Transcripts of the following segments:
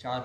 4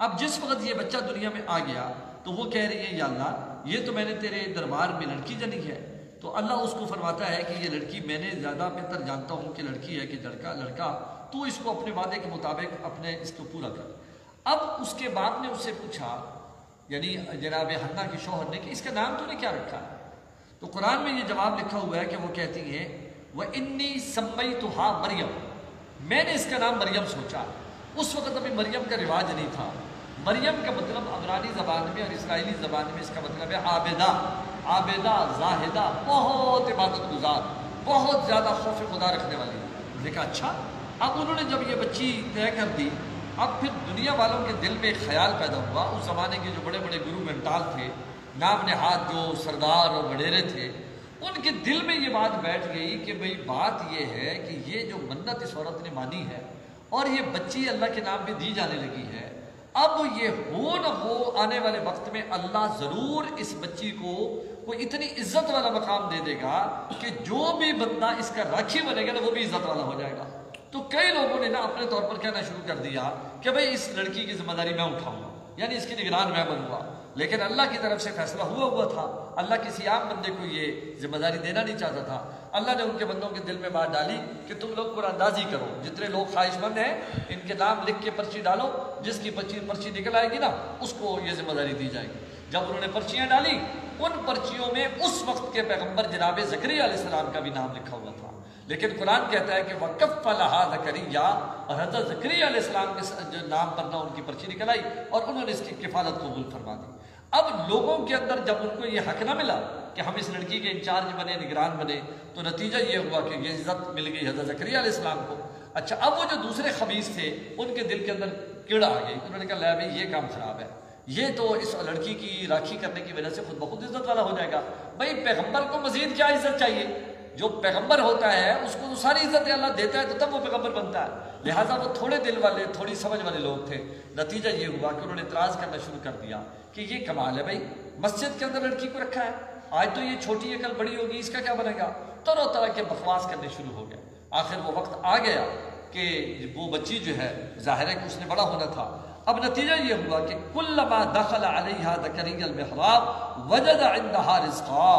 اب جس وقت یہ بچہ دنیا میں آ گیا تو وہ کہہ رہی ہے یا اللہ یہ تو میں نے تیرے دربار میں لڑکی جنی ہے، تو اللہ اس کو فرماتا ہے کہ یہ لڑکی میں نے زیادہ بہتر جانتا ہوں کہ لڑکی ہے کہ لڑکا، تو اس کو اپنے وعدے کے مطابق اپنے اس کو پورا کر۔ اب اس کے باپ نے اس سے پوچھا، یعنی جناب حنا کے شوہر نے، کہ اس کا نام تو نے کیا رکھا ہے؟ تو قرآن میں یہ جواب لکھا ہوا ہے کہ وہ کہتی ہیں وَإِنِّي سَمَّيْتُهَا مریم، میں نے اس کا نام مریم سوچا۔ اس وقت ابھی مریم کا رواج نہیں تھا۔ مریم کا مطلب عبرانی زبان میں اور اسرائیلی زبان میں اس کا مطلب ہے عابدہ، زاہدہ، بہت عبادت گزار، بہت زیادہ خوف خدا رکھنے والی۔ دیکھا اچھا، اب انہوں نے جب یہ بچی طے کر دی، اب پھر دنیا والوں کے دل میں ایک خیال پیدا ہوا۔ اس زمانے کے جو بڑے بڑے گرو گھنٹال تھے، نام نہاد جو سردار اور وڈیرے تھے، ان کے دل میں یہ بات بیٹھ گئی کہ بھئی بات یہ ہے کہ یہ جو منت اس عورت نے مانی ہے اور یہ بچی اللہ کے نام پہ دی جانے لگی ہے، اب یہ ہو نہ ہو آنے والے وقت میں اللہ ضرور اس بچی کو کوئی اتنی عزت والا مقام دے دے گا کہ جو بھی بندہ اس کا راکھی بنے گا نا وہ بھی عزت والا ہو جائے گا۔ تو کئی لوگوں نے نا اپنے طور پر کہنا شروع کر دیا کہ بھئی اس لڑکی کی ذمہ داری میں اٹھاؤں گا، یعنی اس کی نگران میں بنوں گا۔ لیکن اللہ کی طرف سے فیصلہ ہوا تھا، اللہ کسی عام بندے کو یہ ذمہ داری دینا نہیں چاہتا تھا۔ اللہ نے ان کے بندوں کے دل میں بات ڈالی کہ تم لوگ قرآن اندازی کرو، جتنے لوگ خواہش مند ہیں ان کے نام لکھ کے پرچی ڈالو، جس کی پرچی نکل آئے گی نا اس کو یہ ذمہ داری دی جائے گی۔ جب انہوں نے پرچیاں ڈالی، ان پرچیوں میں اس وقت کے پیغمبر جناب زکریا علیہ السلام کا بھی نام لکھا ہوا تھا، لیکن قرآن کہتا ہے کہ وَكَفَّلَهَا زَكَرِيَّا، اور حضرت زکریا علیہ السلام کے نام پر نہ ان کی پرچی نکل آئی اور انہوں نے اس کی کفالت قبول فرما دی۔ اب لوگوں کے اندر جب ان کو یہ حق نہ ملا کہ ہم اس لڑکی کے انچارج بنے، نگران بنے، تو نتیجہ یہ ہوا کہ یہ عزت مل گئی حضرت زکریا علیہ السلام کو۔ اچھا، اب وہ جو دوسرے خبیث تھے ان کے دل کے اندر کیڑا آ گئی، انہوں نے کہا لے بھائی یہ کام خراب ہے، یہ تو اس لڑکی کی راکھی کرنے کی وجہ سے خود بخود عزت والا ہو جائے گا۔ بھائی پیغمبر کو مزید کیا عزت چاہیے؟ جو پیغمبر ہوتا ہے اس کو تو ساری عزت اللہ دیتا ہے تو تب وہ پیغمبر بنتا ہے، لہٰذا وہ تھوڑے دل والے، تھوڑی سمجھ والے لوگ تھے۔ نتیجہ یہ ہوا کہ انہوں نے اعتراض کرنا شروع کر دیا کہ یہ کمال ہے بھائی، مسجد کے اندر لڑکی کو رکھا ہے، آج تو یہ چھوٹی ہے کل بڑی ہوگی، اس کا کیا بنے گا؟ طرح طرح کے بکواس کرنے شروع ہو گئے۔ آخر وہ وقت آ گیا کہ وہ بچی جو ہے ظاہر ہے کہ اس نے بڑا ہونا تھا۔ اب نتیجہ یہ ہوا کہ کلما دخل علیہا زکریا المحراب وجد عندها رزقا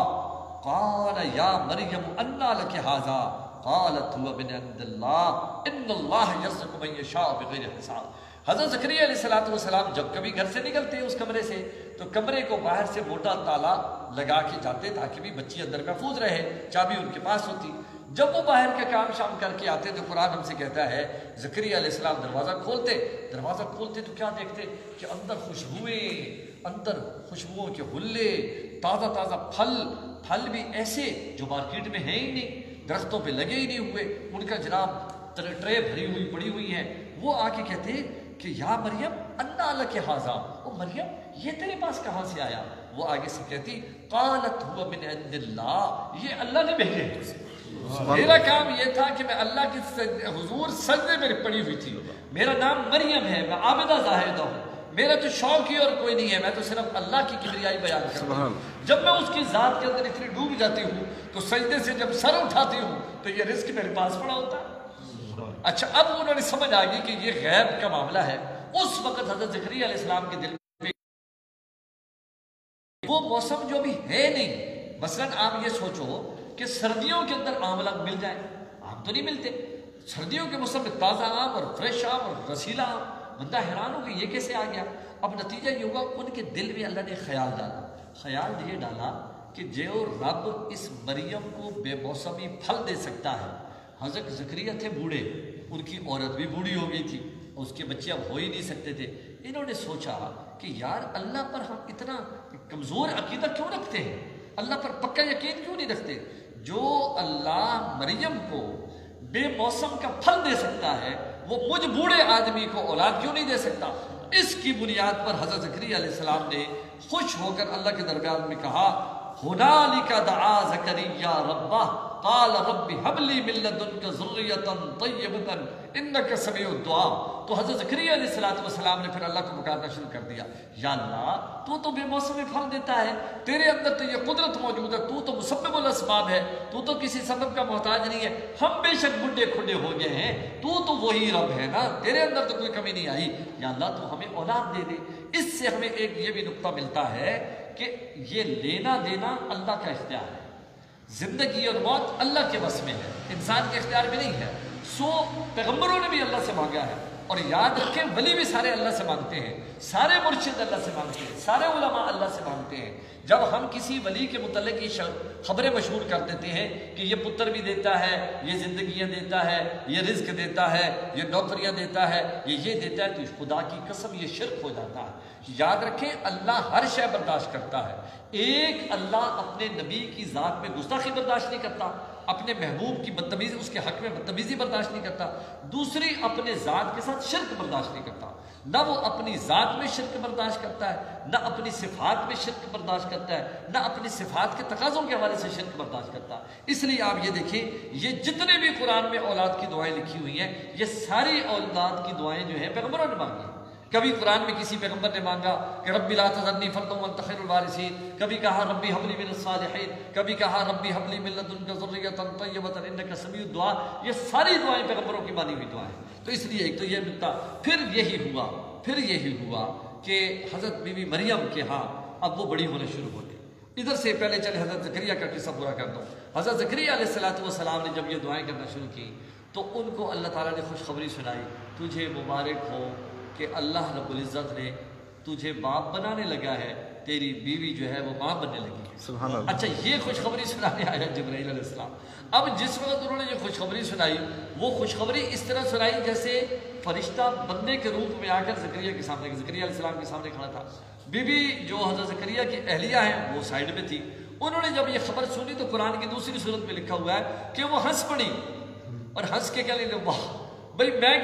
قال یا مریم انا لک ھذا قالت هو من عند اللہ ان اللہ یرزق من یشاء بغیر حساب۔ حضرت زکریا علیہ السلام جب کبھی گھر سے نکلتے اس کمرے سے تو کمرے کو باہر سے موٹا تالا لگا کے جاتے تاکہ بھی بچی اندر محفوظ رہے، چابی ان کے پاس ہوتی۔ جب وہ باہر کا کام شام کر کے آتے تو قرآن ہم سے کہتا ہے زکریا علیہ السلام دروازہ کھولتے تو کیا دیکھتے کہ اندر خوشبوؤں کے حلے، تازہ پھل بھی ایسے جو مارکیٹ میں ہیں ہی نہیں، درختوں پہ لگے ہی نہیں ہوئے، ان کا جناب ٹرے بھری ہوئی پڑی ہوئی ہیں۔ وہ آ کے کہتے کہ یا مریم انا لک ھذا، او مریم یہ تیرے پاس کہاں سے آیا؟ وہ آگے سے کہتی قالت هو من عند اللہ، یہ اللہ نے بھیجے ہیں۔ میرا کام یہ تھا کہ میں اللہ کی حضور سجدے میں پڑی ہوئی تھی، میرا نام مریم ہے، میں عابدہ زاہدہ ہوں، میرا تو شوق ہی اور کوئی نہیں ہے، میں تو صرف اللہ کی کبریائی بیان کرتا ہوں۔ جب میں اس کی ذات کے اندر اتنی ڈوب جاتی ہوں تو سجدے سے جب سر اٹھاتی ہوں تو یہ رزق میرے پاس پڑا ہوتا ہے۔ اچھا، اب انہوں نے سمجھ آ گئی کہ یہ غیب کا معاملہ ہے۔ اس وقت حضرت زکریا علیہ السلام کے دل میں وہ موسم جو بھی ہے نہیں، مثلاً آپ یہ سوچو کہ سردیوں کے اندر آم مل جائیں، آم تو نہیں ملتے، سردیوں کے موسم میں تازہ آم اور فریش آم اور رسیلا آم، بندہ حیران ہو کہ یہ کیسے آ گیا۔ اب نتیجہ یہ ہوگا ان کے دل میں اللہ نے خیال یہ ڈالا کہ جو رب اس مریم کو بے موسمی پھل دے سکتا ہے۔ حضرت زکریا تھے بوڑھے، ان کی عورت بھی بوڑھی ہو گئی تھی اور اس کے بچے اب ہو ہی نہیں سکتے تھے۔ انہوں نے سوچا کہ یار اللہ پر ہم اتنا کمزور عقیدہ کیوں رکھتے ہیں، اللہ پر پکا یقین کیوں نہیں رکھتے؟ جو اللہ مریم کو بے موسم کا پھل دے سکتا ہے وہ مجھ بوڑھے آدمی کو اولاد کیوں نہیں دے سکتا؟ اس کی بنیاد پر حضرت زکریا علیہ السلام نے خوش ہو کر اللہ کے دربار میں کہا ہنالک دعا زکریا ربہ قال رب هب لي من لدنك ذرية طيبة انك سمیع الدعاء. تو حضرت زکریا علیہ السلام نے پھر اللہ کو پکارنا شروع کر دیا، یا اللہ تو بے موسم پھل دیتا ہے، تیرے اندر تو یہ قدرت موجود ہے، تو مسبب الاسباب ہے، تو کسی سبب کا محتاج نہیں ہے، ہم بے شک بڈھے کھڈے ہو گئے ہیں، تو وہی رب ہے نا، تیرے اندر تو کوئی کمی نہیں آئی، یا اللہ تو ہمیں اولاد دے دے. اس سے ہمیں ایک یہ بھی نقطہ ملتا ہے کہ یہ لینا دینا اللہ کا اختیار ہے، زندگی اور موت اللہ کے بس میں ہے، انسان کے اختیار میں نہیں ہے. سو پیغمبروں نے بھی اللہ سے مانگا ہے، اور یاد رکھیں ولی بھی سارے اللہ سے مانگتے ہیں، سارے مرشد اللہ سے مانگتے ہیں، سارے علماء اللہ سے مانگتے ہیں. جب ہم کسی ولی کے متعلق یہ خبریں مشہور کر دیتے ہیں کہ یہ پتر بھی دیتا ہے، یہ زندگیاں دیتا ہے، یہ رزق دیتا ہے، یہ نوکریاں دیتا ہے، یہ دیتا ہے، تو خدا کی قسم یہ شرک ہو جاتا ہے. یاد رکھیں اللہ ہر شے برداشت کرتا ہے. ایک اللہ اپنے نبی کی ذات میں گستاخی برداشت نہیں کرتا، اپنے محبوب کی بدتمیزی، اس کے حق میں بدتمیزی برداشت نہیں کرتا. دوسری اپنے ذات کے ساتھ شرک برداشت نہیں کرتا، نہ وہ اپنی ذات میں شرک برداشت کرتا ہے، نہ اپنی صفات میں شرک برداشت کرتا ہے، نہ اپنی صفات کے تقاضوں کے حوالے سے شرک برداشت کرتا. اس لیے آپ یہ دیکھیں، یہ جتنے بھی قرآن میں اولاد کی دعائیں لکھی ہوئی ہیں، یہ ساری اولاد کی دعائیں جو ہیں پیغمبروں نے مانگی. کبھی قرآن میں کسی پیغمبر نے مانگا کہ ربی لا تذرنی فردا وانت خیر الوارثین، کبھی کہا ربی حب لی من الصالحین، کبھی کہا ربی حب لی من لدنک ذریۃ طیبۃ انک سمیع الدعاء. یہ ساری دعائیں پیغمبروں کی مانی ہوئی دعائیں. تو اس لیے ایک تو یہ ملتا. پھر یہی ہوا کہ حضرت بی بی مریم کے ہاں اب وہ بڑی ہونے شروع ہو گئی. ادھر سے پہلے چلے حضرت زکریا کا قصہ پورا کر دوں. حضرت زکریا علیہ السلام نے جب یہ دعائیں کرنا شروع کی تو ان کو اللہ تعالیٰ نے خوشخبری سنائی، تجھے مبارک ہو کہ اللہ رب العزت نے تجھے باپ بنانے لگا ہے، تیری بیوی جو ہے وہ ماں بننے لگی ہے. سبحان اللہ. اچھا، یہ خوشخبری سنانے آیا جبرائیل علیہ السلام. اب جس وقت انہوں نے یہ خوشخبری سنائی، وہ خوشخبری اس طرح سنائی جیسے فرشتہ بندے کے روپ میں آ کر زکریا کے سامنے، زکریا علیہ السلام کے سامنے کھڑا تھا. بی بی جو حضرت زکریا کی اہلیہ ہیں وہ سائڈ میں تھی. انہوں نے جب یہ خبر سنی تو قرآن کی دوسری صورت میں لکھا ہوا ہے کہ وہ ہنس پڑی، اور ہنس کے کہنے لگے واہ بھائی میں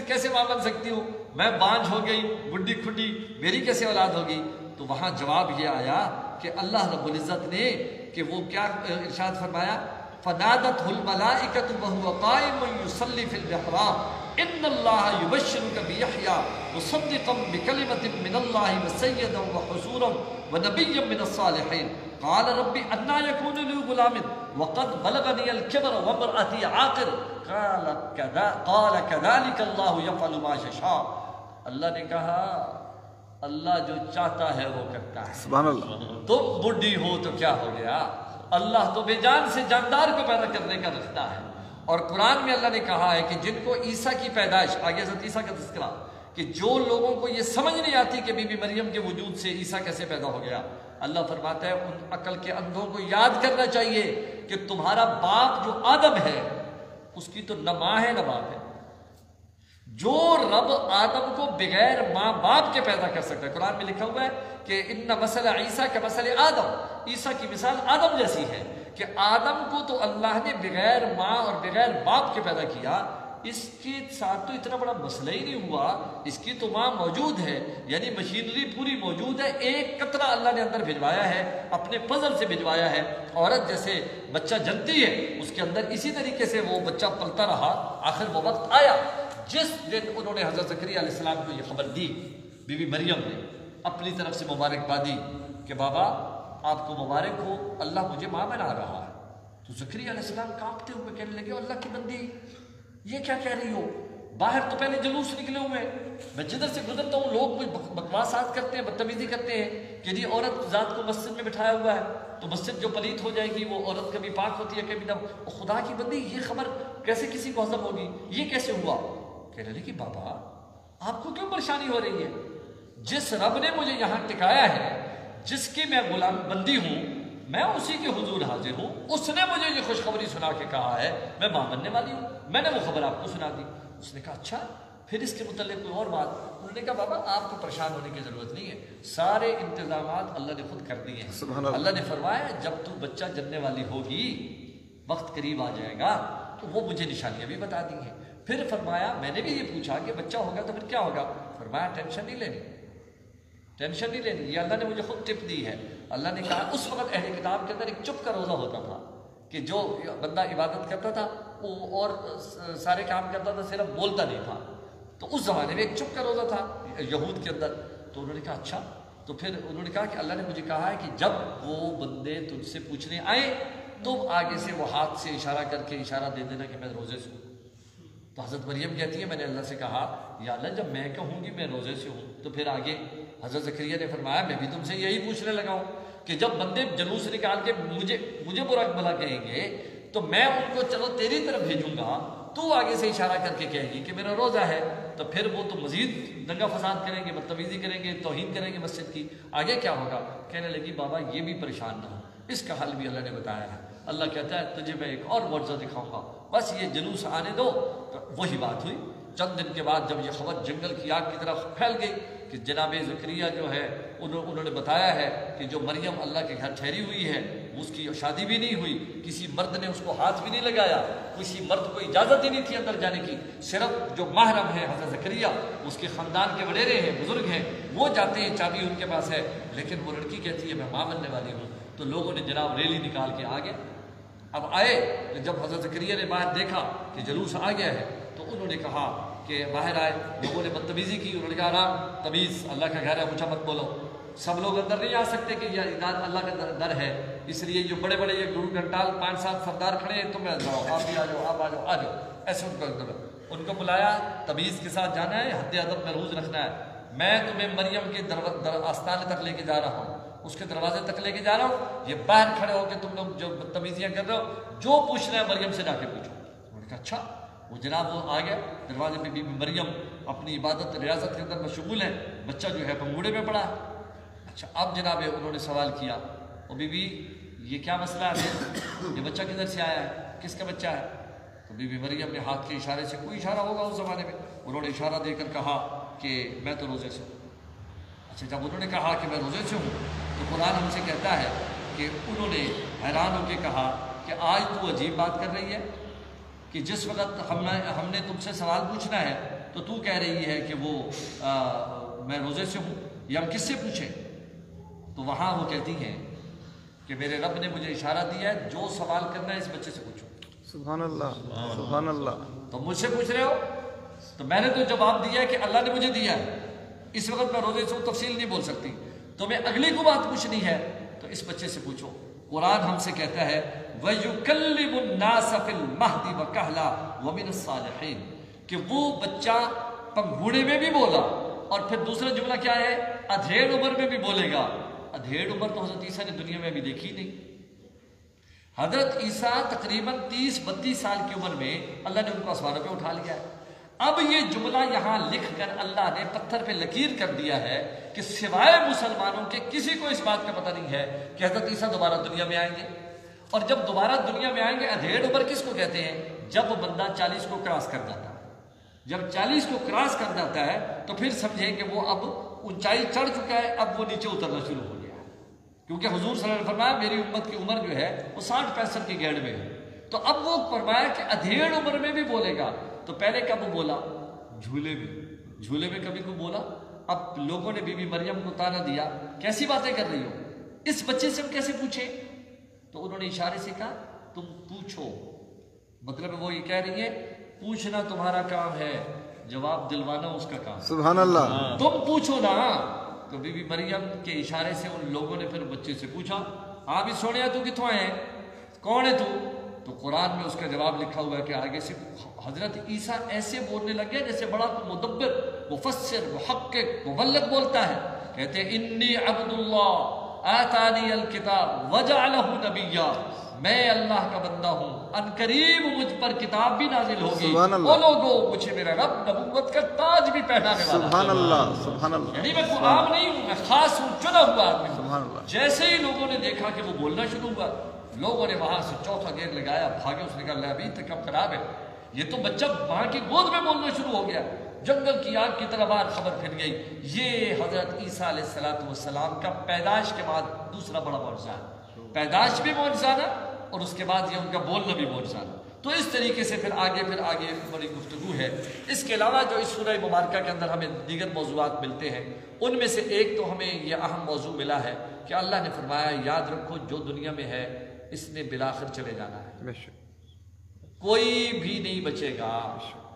کیسے ماں بن سکتی ہوں، میں بانجھ ہو گئی، بڈھی کھڈی، میری کیسے اولاد ہوگی. تو وہاں جواب یہ آیا کہ اللہ رب العزت نے کہ وہ کیا ارشاد فرمایا، فنادته الملائکۃ وهو قائم یصلی فی المحراب ان اللہ یبشرک بیحییٰ مصدقا بکلمۃ من اللہ وسیدا وحصورا ونبیا من الصالحین قال رب انا یکون لی غلام وقد بلغنی الکبر وامرأتی عاقر قال کذلک اللہ یفعل ما یشاء. اللہ نے کہا اللہ جو چاہتا ہے وہ کرتا ہے. سبحان اللہ. تم بڈھی ہو تو کیا ہو گیا، اللہ تو بے جان سے جاندار کو پیدا کرنے کا رکھتا ہے. اور قرآن میں اللہ نے کہا ہے کہ جن کو عیسیٰ کی پیدائش، آگے حضرت عیسیٰ کا تذکرہ، کہ جو لوگوں کو یہ سمجھ نہیں آتی کہ بی بی مریم کے وجود سے عیسیٰ کیسے پیدا ہو گیا، اللہ فرماتا ہے ان عقل کے اندھوں کو یاد کرنا چاہیے کہ تمہارا باپ جو آدم ہے اس کی تو نہ ماں ہے نہ باپ ہے. جو رب آدم کو بغیر ماں باپ کے پیدا کر سکتا ہے، قرآن میں لکھا ہوا ہے کہ ان مثل عیسیٰ کا مثل آدم، عیسیٰ کی مثال آدم جیسی ہے کہ آدم کو تو اللہ نے بغیر ماں اور بغیر باپ کے پیدا کیا. اس کے ساتھ تو اتنا بڑا مسئلہ ہی نہیں ہوا، اس کی تو ماں موجود ہے، یعنی مشینری پوری موجود ہے. ایک قطرہ اللہ نے اندر بھجوایا ہے، اپنے فضل سے بھجوایا ہے. عورت جیسے بچہ جنتی ہے اس کے اندر اسی طریقے سے وہ بچہ پلتا رہا، آخر وہ وقت آیا جس دن انہوں نے حضرت زکریا علیہ السلام کو یہ خبر دی. بی بی مریم نے اپنی طرف سے مبارکباد دی کہ بابا آپ کو مبارک ہو، اللہ مجھے ماں بنا رہا ہے. تو زکریا علیہ السلام کانپتے ہوئے کہنے لگے اللہ کی بندی یہ کیا کہہ رہی ہو، باہر تو پہلے جلوس نکلے ہوئے ہیں، میں جدھر سے گزرتا ہوں لوگ کچھ بکواسات کرتے ہیں، بدتمیزی کرتے ہیں کہ جی عورت ذات کو مسجد میں بٹھایا ہوا ہے تو مسجد جو پلیت ہو جائے گی وہ عورت کبھی پاک ہوتی ہے کبھی نہ. خدا کی بندی یہ خبر کیسے کسی کو ہضم ہوگی، یہ کیسے ہوا. کہنے لگی بابا آپ کو کیوں پریشانی ہو رہی ہے، جس رب نے مجھے یہاں ٹکایا ہے، جس کی میں غلام بندی ہوں، میں اسی کے حضور حاضر ہوں، اس نے مجھے یہ خوشخبری سنا کے کہا ہے میں ماں بننے والی ہوں، میں نے وہ خبر آپ کو سنا دی. اس نے کہا اچھا پھر اس کے متعلق کوئی اور بات. انہوں نے کہا بابا آپ کو پریشان ہونے کی ضرورت نہیں ہے، سارے انتظامات اللہ نے خود کر دیے ہیں. اللہ نے فرمایا جب تو بچہ جننے والی ہوگی، وقت قریب آ جائے گا تو وہ مجھے نشانیاں بھی بتا دی ہیں. پھر فرمایا میں نے بھی یہ پوچھا کہ بچہ ہوگا تو پھر کیا ہوگا. فرمایا ٹینشن نہیں لینی، ٹینشن نہیں لینی، یہ اللہ نے مجھے خود ٹپ دی ہے. اللہ نے کہا اس وقت اہل کتاب کے اندر ایک چپ کا روزہ ہوتا تھا کہ جو بندہ عبادت کرتا تھا وہ اور سارے کام کرتا تھا، صرف بولتا نہیں تھا. تو اس زمانے میں ایک چپ کا روزہ تھا یہود کے اندر. تو انہوں نے کہا اچھا. تو پھر انہوں نے کہا کہ اللہ نے مجھے کہا ہے کہ جب وہ بندے تجھ سے پوچھنے آئے تم آگے سے وہ ہاتھ سے اشارہ کر کے اشارہ دے دینا کہ میں روزے سے ہوں. تو حضرت مریم کہتی ہے میں نے اللہ سے کہا یا اللہ جب میں کہوں گی میں روزے سے ہوں تو پھر آگے حضرت زکریا نے فرمایا میں بھی تم سے یہی پوچھنے لگا ہوں کہ جب بندے جلوس نکال کے مجھے برا بھلا کہیں گے تو میں ان کو چلو تیری طرف بھیجوں گا، تو آگے سے اشارہ کر کے کہے گی کہ میرا روزہ ہے، تو پھر وہ تو مزید دنگا فساد کریں گے، بدتمیزی کریں گے، توہین کریں گے مسجد کی. آگے کیا ہوگا؟ کہنے لگی بابا یہ بھی پریشان نہ ہو، اس کا حل بھی اللہ نے بتایا ہے. اللہ کہتا ہے تجھے میں ایک اور معجزہ دکھاؤں گا، بس یہ جلوس آنے دو. تو وہی بات ہوئی. چند دن کے بعد جب یہ خبر جنگل کی آگ کی طرف پھیل گئی کہ جناب زکریا جو ہے انہوں نے بتایا ہے کہ جو مریم اللہ کے گھر ٹھہری ہوئی ہے اس کی شادی بھی نہیں ہوئی، کسی مرد نے اس کو ہاتھ بھی نہیں لگایا، کسی مرد کو اجازت ہی نہیں تھی اندر جانے کی، صرف جو محرم ہے حضرت زکریا اس کے خاندان کے وڈیرے ہیں، بزرگ ہیں، وہ جاتے ہیں، چابی ان کے پاس ہے. لیکن وہ لڑکی کہتی ہے میں ماں بننے والی ہوں. تو لوگوں نے جناب ریلی نکال کے آگے اب آئے. جب حضرت زکریا نے باہر دیکھا کہ جلوس آ گیا ہے تو انہوں نے کہا کہ باہر آئے. لوگوں نے بدتمیزی کی، انہوں نے کہا آرام تمیز، اللہ کا گھر ہے، اونچا مت بولو. سب لوگ اندر نہیں آ سکتے کہ یہ اللہ کا در ہے، اس لیے جو بڑے بڑے یہ گرو گھنٹال 5-7 سردار کھڑے ہیں تم جاؤ، آپ بھی آ جاؤ، آپ آ جاؤ، آ جاؤ. ایسے ان کو بلایا، تمیز کے ساتھ جانا ہے، حد ادب محفوظ رکھنا ہے. میں تمہیں مریم کے آستانے تک لے کے جا رہا ہوں، اس کے دروازے تک لے کے جا رہا ہوں. یہ باہر کھڑے ہو کے تم لوگ جو بدتمیزیاں کر رہے ہو جو پوچھنا ہے مریم سے جا کے پوچھو. انہوں نے کہا اچھا. وہ جناب وہ آ گیا دروازے پہ. بی بی مریم اپنی عبادت ریاضت کے اندر مشغول ہے، بچہ جو ہے پنگوڑے میں پڑا. اچھا اب جناب انہوں نے سوال کیا او بی بی یہ کیا مسئلہ ہے، یہ بچہ کدھر سے آیا ہے، کس کا بچہ ہے؟ تو بی بی مریم نے ہاتھ کے اشارے سے، کوئی اشارہ ہوگا اس زمانے میں، انہوں نے اشارہ دے کر کہا کہ میں تو روزے سے ہوں. اچھا جب انہوں نے کہا کہ میں روزے سے ہوں تو قرآن ہم سے کہتا ہے کہ انہوں نے حیران ہو کے کہا کہ آج تو عجیب بات کر رہی ہے کہ جس وقت ہم نے تم سے سوال پوچھنا ہے تو تو کہہ رہی ہے کہ وہ میں روزے سے ہوں، یا ہم کس سے پوچھیں؟ تو وہاں وہ کہتی ہیں کہ میرے رب نے مجھے اشارہ دیا ہے جو سوال کرنا ہے اس بچے سے پوچھو. سبحان اللہ، سبحان اللہ. تو مجھ سے پوچھ رہے ہو تو میں نے تو جواب دیا ہے کہ اللہ نے مجھے دیا ہے. اس وقت میں روزے سے ہوں، تفصیل نہیں بول سکتی. تمہیں اگلی کو بات پوچھنی ہے تو اس بچے سے پوچھو. قرآن ہم سے کہتا ہے وَيُكَلِّمُ النَّاسَ فِي الْمَهْدِ وَكَهْلًا وَمِنَ الصَّالِحِينَ کہ وہ بچہ پنگھوڑے میں بھی بولا. اور پھر دوسرا جملہ کیا ہے؟ ادھیڑ عمر میں بھی بولے گا. ادھیڑ عمر تو حضرت عیسیٰ نے دنیا میں ابھی دیکھی نہیں. حضرت عیسیٰ تقریباً 30-32 سال کی عمر میں اللہ نے ان کو آسمانوں پہ اٹھا لیا ہے. اب یہ جملہ یہاں لکھ کر اللہ نے پتھر پہ لکیر کر دیا ہے کہ سوائے مسلمانوں کے کسی کو اس بات کا پتہ نہیں ہے کہ حضرت عیسیٰ دوبارہ دنیا میں آئیں گے. اور جب دوبارہ دنیا میں آئیں گے، ادھیڑ عمر کس کو کہتے ہیں؟ جب بندہ 40 کو کراس کر جاتا ہے. جب 40 کو کراس کر جاتا ہے تو پھر سمجھیں کہ وہ اب اونچائی چڑھ چکا ہے، اب وہ نیچے اترنا شروع ہو گیا ہے. کیونکہ حضور صلی اللہ علیہ وسلم نے فرمایا میری امت کی عمر جو ہے وہ 60-65 کی گیڑ میں ہے. تو اب وہ فرمایا کہ ادھیڑ عمر میں بھی بولے گا. تو پہلے کب بولا؟ جھولے میں کبھی کو بولا. اب لوگوں نے بی بی مریم کو تانا دیا کیسی باتیں کر رہی ہو، اس بچے سے ہم کیسے پوچھیں؟ تو انہوں نے اشارے سے کہا تم پوچھو. مطلب وہ یہ کہہ رہی ہے پوچھنا تمہارا کام ہے، جواب دلوانا اس کا کام. سبحان اللہ. تم پوچھو نا. تو بی بی مریم کے اشارے سے ان لوگوں نے پھر بچے سے پوچھا ہاں بھی سونے تو کتوں آئے ہیں، کون ہے تو قرآن میں اس کا جواب لکھا ہوا ہے کہ آگے سے حضرت عیسیٰ ایسے بولنے لگے جیسے بڑا مدبر، مفسر، محقق، مبلغ بولتا ہے. کہتے ہیں انی عبد اللہ آتانی الکتاب وجعلہ نبیا، میں اللہ کا بندہ ہوں، ان قریب مجھ پر کتاب بھی نازل ہوگی. وہ لوگوں مجھے میرا رب نبوت کا تاج بھی پہنانے والا. سبحان اللہ، سبحان اللہ. یعنی میں کوئی عام نہیں ہوں، میں خاص ہوں، چنا ہوا آدمی. سبحان اللہ. جیسے ہی لوگوں نے دیکھا کہ وہ بولنا شروع ہوا، لوگوں نے وہاں سے چوتھا گیٹ لگایا، بھاگے. اس نے کہا اللہ ابھی تک اب خراب ہے، یہ تو بچہ وہاں کی گود میں بولنا شروع ہو گیا. جنگل کی آگ کی طرح باہر خبر پھر گئی. یہ حضرت عیسیٰ علیہ السلام کا پیدائش کے بعد دوسرا بڑا معجزہ ہے. پیدائش بھی معجزہ ہے اور اس کے بعد یہ ان کا بولنا بھی معجزہ ہے. تو اس طریقے سے پھر آگے بڑی گفتگو ہے. اس کے علاوہ جو اس سورہ مبارکہ کے اندر ہمیں دیگر موضوعات ملتے ہیں، ان میں سے ایک تو ہمیں یہ اہم موضوع ملا ہے کہ اللہ نے فرمایا یاد رکھو جو دنیا میں ہے اس نے بالآخر چلے جانا ہے، بے شک کوئی بھی نہیں بچے گا۔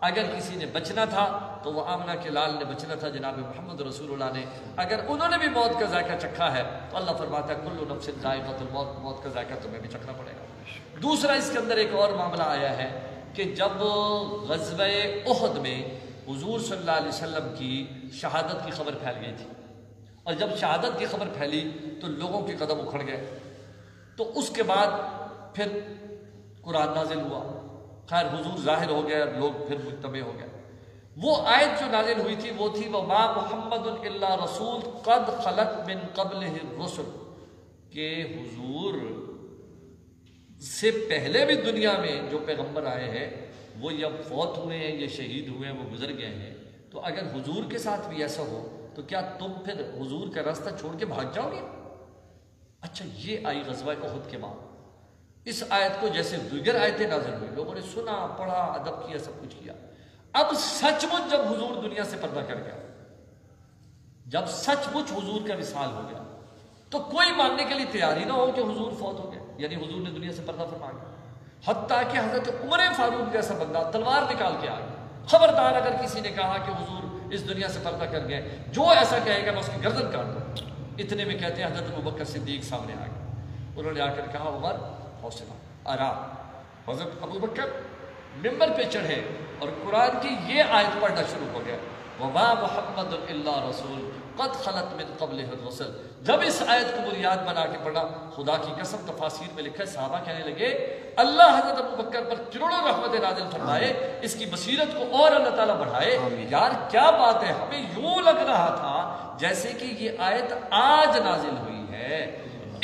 اگر کسی نے بچنا تھا تو وہ آمنہ کے لال نے بچنا تھا، جناب محمد رسول اللہ نے۔ اگر انہوں نے بھی موت کا ذائقہ چکھا ہے تو اللہ فرماتا ہے کل نفس ذائقۃ الموت، موت کا ذائقہ تمہیں بھی چکھنا پڑے گا۔ دوسرا اس کے اندر ایک اور معاملہ آیا ہے کہ جب غزوہ احد میں حضور صلی اللہ علیہ وسلم کی شہادت کی خبر پھیل گئی تھی، اور جب شہادت کی خبر پھیلی تو لوگوں کے قدم اکھڑ گئے، تو اس کے بعد پھر قرآن نازل ہوا۔ خیر حضور ظاہر ہو گئے اور لوگ پھر مجتمع ہو گئے۔ وہ آیت جو نازل ہوئی تھی وہ تھی وَمَا مُحَمَّدٌ إِلَّا رَسُولٌ قَدْ خَلَتْ مِن قَبْلِهِ الرُّسُلُ، کہ حضور سے پہلے بھی دنیا میں جو پیغمبر آئے ہیں وہ یا فوت ہوئے ہیں یا شہید ہوئے ہیں، وہ گزر گئے ہیں۔ تو اگر حضور کے ساتھ بھی ایسا ہو تو کیا تم پھر حضور کا راستہ چھوڑ کے بھاگ جاؤ گے؟ اچھا، یہ آئی غزوہ احد کے بعد۔ اس آیت کو جیسے دیگر آیتیں نازل ہوئی، لوگوں نے سنا، پڑھا، ادب کیا، سب کچھ کیا۔ اب سچ مچ جب حضور دنیا سے پردہ کر گیا، جب سچ مچ حضور کا وصال ہو گیا، تو کوئی ماننے کے لیے تیار ہی نہ ہو کہ حضور فوت ہو گئے، یعنی حضور نے دنیا سے پردہ فرما گیا۔ حتیٰ کہ حضرت عمر فاروق جیسا بندہ تلوار نکال کے آ گیا، خبردار اگر کسی نے کہا کہ حضور اس دنیا سے پردہ کر گئے، جو ایسا کہے گا میں اس کی گردن کاٹ دوں۔ اتنے میں کہتے ہیں حضرت ابوبکر صدیق سامنے آ گئے، انہوں نے آ کر کہا عمر حوصلہ آرام۔ حضرت ابوبکر ممبر پہ چڑھے اور قرآن کی یہ آیت پڑھنا شروع ہو گیا وَمَا مُحَمَّدٌ إِلَّا رَسُولٌ قَدْ خَلَتْ مِن قَبْلِهِ الرُّسُلُ۔ جب اس آیت کو بنیاد بنا کے پڑھا، خدا کی قسم تفاسیر میں لکھا ہے صحابہ کہنے لگے اللہ حضرت ابوبکر پر کروڑوں رحمت نازل فرمائے، اس کی بصیرت کو اور اللہ تعالیٰ بڑھائے۔ یار کیا بات ہے، ہمیں یوں لگ رہا تھا جیسے کہ یہ آیت آج نازل ہوئی ہے۔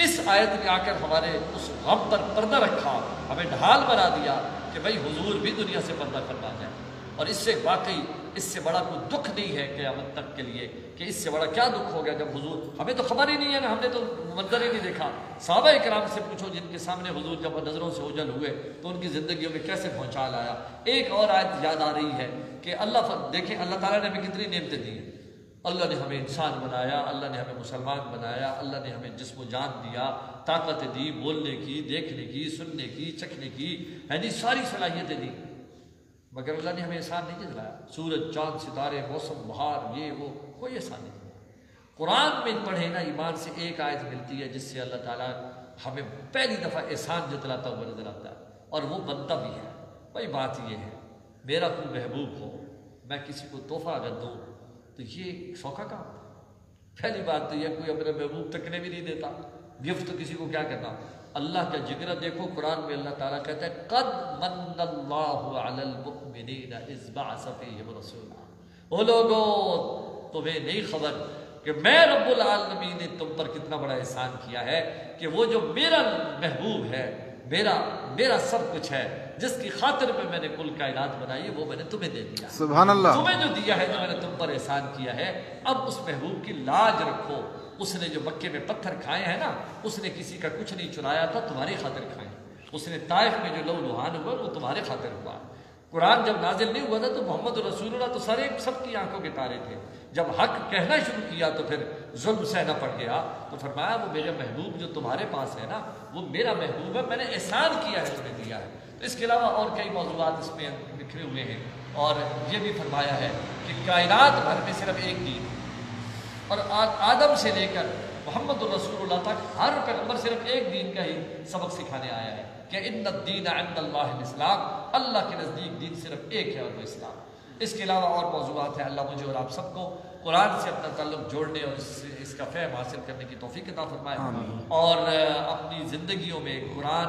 اس آیت نے آ کر ہمارے اس غم پر پردہ رکھا، ہمیں ڈھال بنا دیا کہ بھائی حضور بھی دنیا سے پردہ کرنا ہے۔ اور اس سے واقعی اس سے بڑا کوئی دکھ نہیں ہے قیامت تک کے لیے کہ اس سے بڑا کیا دکھ ہو گیا جب حضور، ہمیں تو خبر ہی نہیں ہے نا، ہم نے تو منظر ہی نہیں دیکھا۔ صحابہ کرام سے پوچھو جن کے سامنے حضور جب نظروں سے اوجھل ہوئے تو ان کی زندگیوں میں کیسے پہنچا لایا۔ ایک اور آیت یاد آ رہی ہے کہ دیکھیں اللہ تعالیٰ نے ہمیں کتنی نعمتیں دی ہیں۔ اللہ نے ہمیں انسان بنایا، اللہ نے ہمیں مسلمان بنایا، اللہ نے ہمیں جسم و جان دیا، طاقت دی، بولنے کی، دیکھنے کی، سننے کی، چکھنے کی، یعنی ساری صلاحیتیں دی، مگر اللہ نے ہمیں احسان نہیں جتلایا۔ سورج، چاند، ستارے، موسم، بہار، یہ وہ، کوئی احسان نہیں۔ قرآن میں پڑھے نا ایمان سے ایک آیت ملتی ہے جس سے اللہ تعالیٰ ہمیں پہلی دفعہ احسان جتلاتا ہوا نظر آتا ہے، اور وہ بنتا بھی ہے۔ بھائی بات یہ ہے، میرا کوئی محبوب ہو، میں کسی کو تحفہ اگر دوں تو یہ شوقہ کام۔ پہلی بات تو یہ کوئی اپنے محبوب تکنے بھی نہیں دیتا، گفٹ تو کسی کو کیا کرنا۔ اللہ کا جگرہ دیکھو، قرآن میں اللہ تعالیٰ کہتا ہے قد من اللہ علی المؤمنین اذ بعث فیہم رسولا۔ وہ لوگوں تمہیں نہیں خبر کہ میں رب العالمین نے تم پر کتنا بڑا احسان کیا ہے کہ وہ جو میرا محبوب ہے، میرا سب کچھ ہے، جس کی خاطر میں نے کل کائنات بنائی ہے، وہ میں نے تمہیں دے دیا۔ سبحان اللہ۔ تمہیں جو دیا ہے، جو میں نے تم پر احسان کیا ہے، اب اس محبوب کی لاج رکھو۔ اس نے جو مکے میں پتھر کھائے ہیں نا، اس نے کسی کا کچھ نہیں چرایا تھا، تمہاری خاطر کھائے۔ اس نے طائف میں جو لو لہان ہوا وہ تمہارے خاطر ہوا۔ قرآن جب نازل نہیں ہوا تھا تو محمد رسول اللہ تو سب کی آنکھوں کے تارے تھے۔ جب حق کہنا شروع کیا تو پھر ظلم سہنا پڑ گیا، تو فرمایا وہ میرے محبوب جو تمہارے پاس ہے نا، وہ میرا محبوب ہے، میں نے احسان کیا ہے، تمہیں دیا ہے۔ تو اس کے علاوہ اور کئی موضوعات اس میں بکھرے ہوئے ہیں، اور یہ بھی فرمایا ہے کہ کائنات بھر میں صرف ایک دین، اور آدم سے لے کر محمد الرسول اللہ تک ہر پیغمبر صرف ایک دین کا ہی سبق سکھانے آیا ہے کہ ان الدین عند اللہ الاسلام، اللہ کے نزدیک دین صرف ایک ہے اور وہ اسلام۔ اس کے علاوہ اور موضوعات ہیں۔ اللہ مجھے اور آپ سب کو قرآن سے اپنا تعلق جوڑنے اور اس کا فہم حاصل کرنے کی توفیق عطا فرمائے، اور اپنی زندگیوں میں قرآن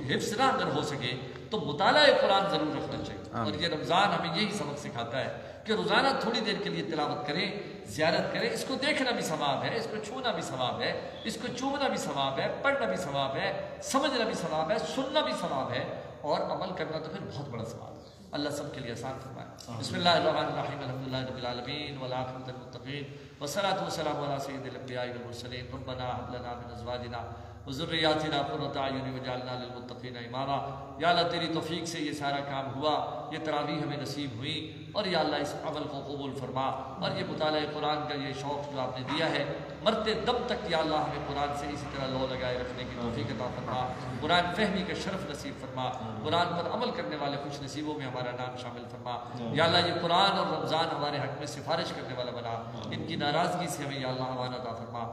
حفظ نہ اگر ہو سکے تو مطالعہ قرآن ضرور رکھنا چاہیے۔ اور یہ رمضان ہمیں یہی سبق سکھاتا ہے کہ روزانہ تھوڑی دیر کے لیے تلاوت کریں، زیارت کریں۔ اس کو دیکھنا بھی ثواب ہے، اس کو چھونا بھی ثواب ہے، اس کو چومنا بھی ثواب ہے، پڑھنا بھی ثواب ہے، سمجھنا بھی ثواب ہے، سننا بھی ثواب ہے، اور عمل کرنا تو پھر بہت بڑا ثواب ہے۔ اللہ سب کے لیے آسان فرمائے۔ بسم اللہ الرحمن الرحیم، الحمدللہ رب العالمین والعاقبۃ للمتقین والصلاۃ والسلام علی سید الانبیاء والمرسلین، ربنا هب لنا من ازواجنا وذرياتنا قرة اعین واجعلنا للمتقین اماما۔ یا اللہ تیری توفیق سے یہ سارا کام ہوا، یہ تراویح ہمیں نصیب ہوئی، اور یا اللہ اس عمل کو قبول فرما، اور یہ مطالعہ قرآن کا یہ شوق جو آپ نے دیا ہے مرتے دم تک یا اللہ ہمیں قرآن سے اسی طرح لو لگائے رکھنے کی توفیق عطا فرما، قرآن فہمی کا شرف نصیب فرما، قرآن پر عمل کرنے والے خوش نصیبوں میں ہمارا نام شامل فرما، یا اللہ یہ قرآن اور رمضان ہمارے حق میں سفارش کرنے والا بنا، ان کی ناراضگی سے ہمیں یا اللہ امان عطا فرما،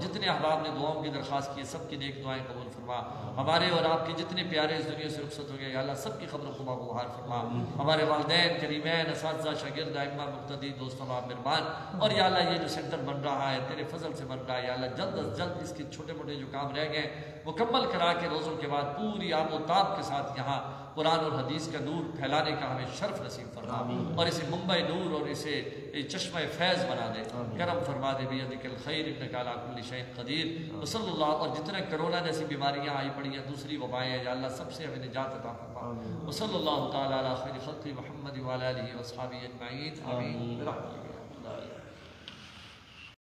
جتنے احباب نے دعاؤں کی درخواست کی سب کی نیک دعائیں قبول فرما، ہمارے اور آپ کے جتنے پیارے اس دنیا سے رخصت ہو گئے یا اللہ سب کی قبر کو بہار فرما، ہمارے والدین کریمین اساتذہ شاگرد ائمہ مقتدی دوست احباب مہربان، اور یا اللہ یہ جو سینٹر بن رہا ہے تیرے فضل سے بن رہا ہے یا اللہ جلد از جلد اس کے چھوٹے موٹے جو کام رہ گئے مکمل کرا کے روزوں کے بعد پوری آب و تاب کے ساتھ یہاں قرآن اور حدیث کا نور پھیلانے کا ہمیں شرف نصیب فرما، اور اسے منبع نور اور اسے چشمہ فیض بنا دے، کرم فرما دے بیدک الخیر انک علی کل شیء قدیر، وصلی اللہ، اور جتنے کرونا جیسی بیماریاں آئی پڑی ہیں دوسری وبائیں ہیں یا اللہ سب سے ہمیں نجات عطا فرما، وصلی اللہ تعالی علی خیر خلق محمد وعلی آلہ وصحبہ اجمعین، آمین برحمتک یا رب العالمین۔